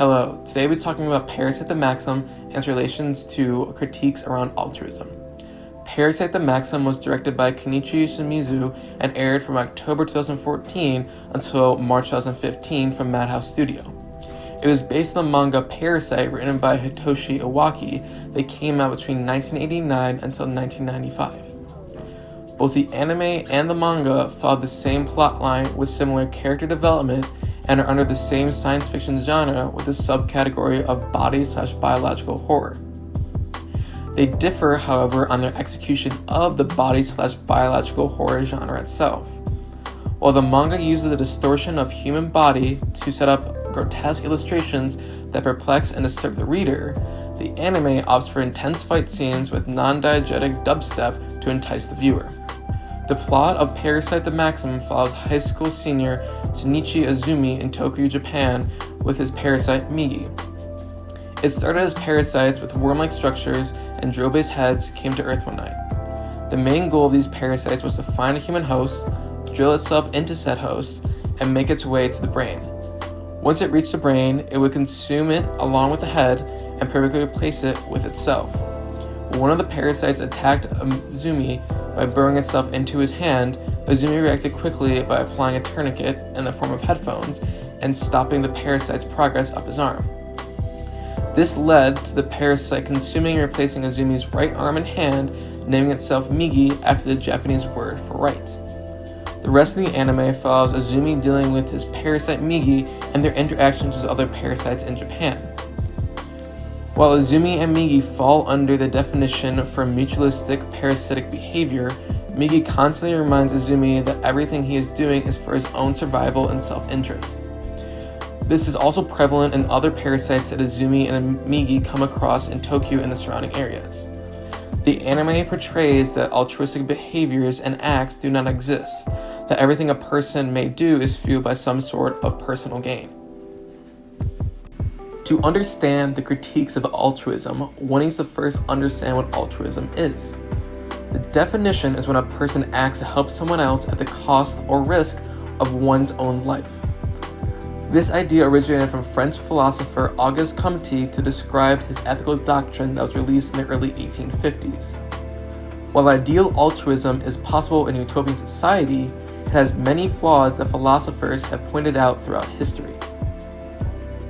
Hello, today we're talking about Parasyte the Maxim and its relations to critiques around altruism. Parasyte the Maxim was directed by Kenichi Shimizu and aired from October 2014 until March 2015 from Madhouse Studio. It was based on the manga Parasyte written by Hitoshi Iwaki that came out between 1989 until 1995. Both the anime and the manga followed the same plotline with similar character development and are under the same science fiction genre with a subcategory of body/biological horror. They differ, however, on their execution of the body/biological horror genre itself. While the manga uses the distortion of human body to set up grotesque illustrations that perplex and disturb the reader, the anime opts for intense fight scenes with non-diegetic dubstep to entice the viewer. The plot of Parasyte the Maxim follows high school senior Shinichi Azumi in Tokyo, Japan, with his parasite Migi. It started as parasites with worm-like structures and drill-based heads came to Earth one night. The main goal of these parasites was to find a human host, drill itself into said host, and make its way to the brain. Once it reached the brain, it would consume it along with the head and perfectly replace it with itself. One of the parasites attacked Azumi by burrowing itself into his hand. Azumi reacted quickly by applying a tourniquet in the form of headphones and stopping the parasite's progress up his arm. This led to the parasite consuming and replacing Azumi's right arm and hand, naming itself Migi after the Japanese word for right. The rest of the anime follows Azumi dealing with his parasite Migi and their interactions with other parasites in Japan. While Azumi and Migi fall under the definition for mutualistic parasitic behavior, Migi constantly reminds Azumi that everything he is doing is for his own survival and self-interest. This is also prevalent in other parasites that Azumi and Migi come across in Tokyo and the surrounding areas. The anime portrays that altruistic behaviors and acts do not exist, that everything a person may do is fueled by some sort of personal gain. To understand the critiques of altruism, one needs to first understand what altruism is. The definition is when a person acts to help someone else at the cost or risk of one's own life. This idea originated from French philosopher Auguste Comte to describe his ethical doctrine that was released in the early 1850s. While ideal altruism is possible in a utopian society, it has many flaws that philosophers have pointed out throughout history.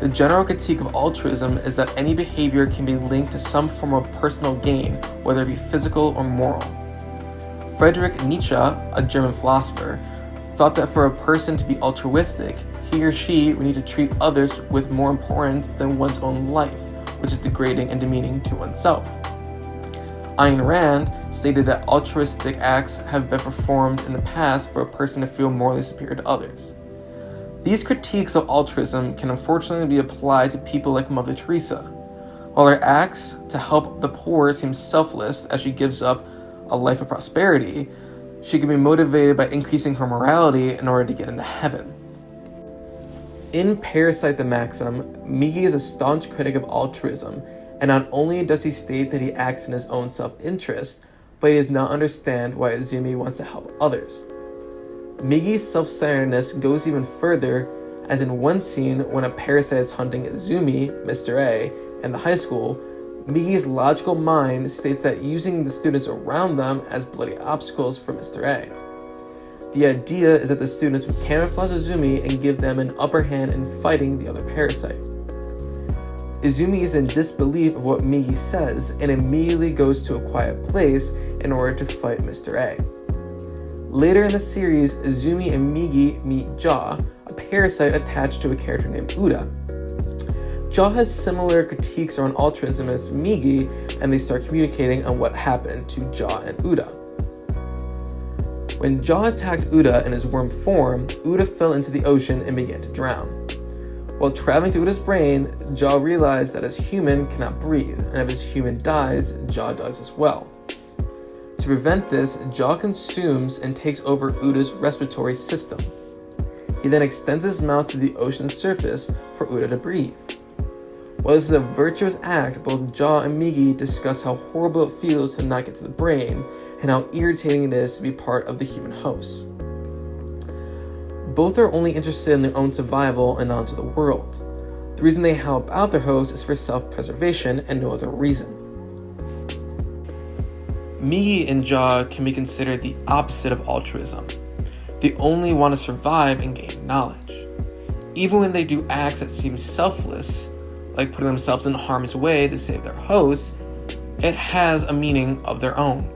The general critique of altruism is that any behavior can be linked to some form of personal gain, whether it be physical or moral. Friedrich Nietzsche, a German philosopher, thought that for a person to be altruistic, he or she would need to treat others with more important than one's own life, which is degrading and demeaning to oneself. Ayn Rand stated that altruistic acts have been performed in the past for a person to feel morally superior to others. These critiques of altruism can unfortunately be applied to people like Mother Teresa. While her acts to help the poor seem selfless as she gives up a life of prosperity, she can be motivated by increasing her morality in order to get into heaven. In Parasyte the Maxim, Migi is a staunch critic of altruism, and not only does he state that he acts in his own self-interest, but he does not understand why Azumi wants to help others. Migi's self-centeredness goes even further, as in one scene when a parasite is hunting Azumi, Mr. A, and the high school, Migi's logical mind states that using the students around them as bloody obstacles for Mr. A. The idea is that the students would camouflage Azumi and give them an upper hand in fighting the other parasite. Azumi is in disbelief of what Migi says and immediately goes to a quiet place in order to fight Mr. A. Later in the series, Azumi and Migi meet Ja, a parasite attached to a character named Uda. Ja has similar critiques around altruism as Migi, and they start communicating on what happened to Ja and Uda. When Ja attacked Uda in his worm form, Uda fell into the ocean and began to drown. While traveling to Uda's brain, Ja realized that his human cannot breathe, and if his human dies, Ja dies as well. To prevent this, Ja consumes and takes over Uda's respiratory system. He then extends his mouth to the ocean's surface for Uda to breathe. While this is a virtuous act, both Ja and Migi discuss how horrible it feels to not get to the brain, and how irritating it is to be part of the human host. Both are only interested in their own survival and knowledge of the world. The reason they help out their host is for self-preservation and no other reason. Migi and Jaw can be considered the opposite of altruism. They only want to survive and gain knowledge. Even when they do acts that seem selfless, like putting themselves in harm's way to save their host, it has a meaning of their own.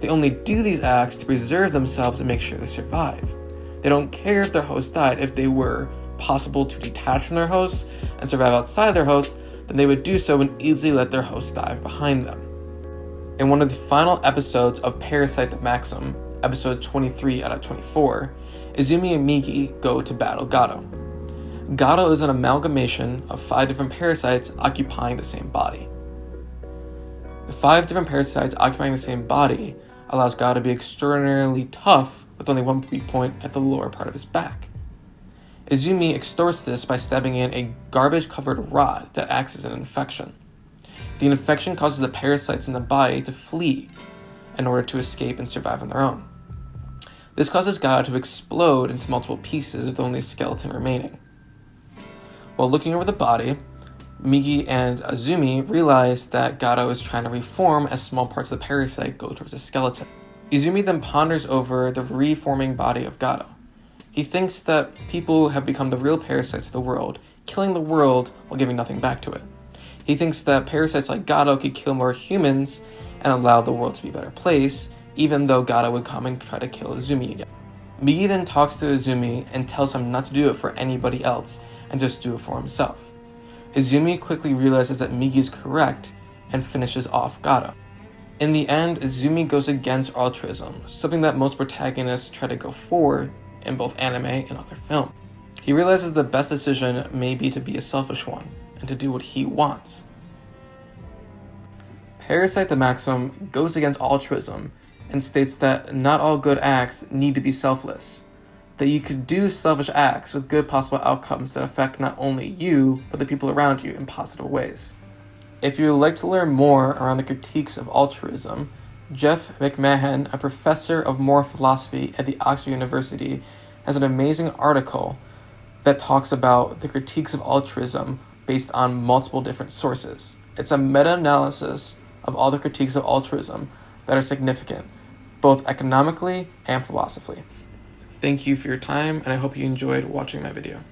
They only do these acts to preserve themselves and make sure they survive. They don't care if their host died. If they were possible to detach from their hosts and survive outside their hosts, then they would do so and easily let their host die behind them. In one of the final episodes of Parasyte the Maxim, episode 23 out of 24, Izumi and Migi go to battle Gato. Gato is an amalgamation of 5 different parasites occupying the same body. The 5 different parasites occupying the same body allows Gato to be extraordinarily tough with only one weak point at the lower part of his back. Izumi extorts this by stabbing in a garbage-covered rod that acts as an infection. The infection causes the parasites in the body to flee in order to escape and survive on their own. This causes Gato to explode into multiple pieces with only a skeleton remaining. While looking over the body, Migi and Izumi realize that Gato is trying to reform as small parts of the parasite go towards the skeleton. Izumi then ponders over the reforming body of Gato. He thinks that people have become the real parasites of the world, killing the world while giving nothing back to it. He thinks that parasites like Gato could kill more humans and allow the world to be a better place, even though Gato would come and try to kill Izumi again. Migi then talks to Izumi and tells him not to do it for anybody else and just do it for himself. Izumi quickly realizes that Migi is correct and finishes off Gato. In the end, Izumi goes against altruism, something that most protagonists try to go for in both anime and other films. He realizes the best decision may be to be a selfish one and to do what he wants. Parasyte the Maxim goes against altruism and states that not all good acts need to be selfless, that you could do selfish acts with good possible outcomes that affect not only you, but the people around you in positive ways. If you would like to learn more around the critiques of altruism, Jeff McMahon, a professor of moral philosophy at the Oxford University, has an amazing article that talks about the critiques of altruism based on multiple different sources. It's a meta-analysis of all the critiques of altruism that are significant, both economically and philosophically. Thank you for your time, and I hope you enjoyed watching my video.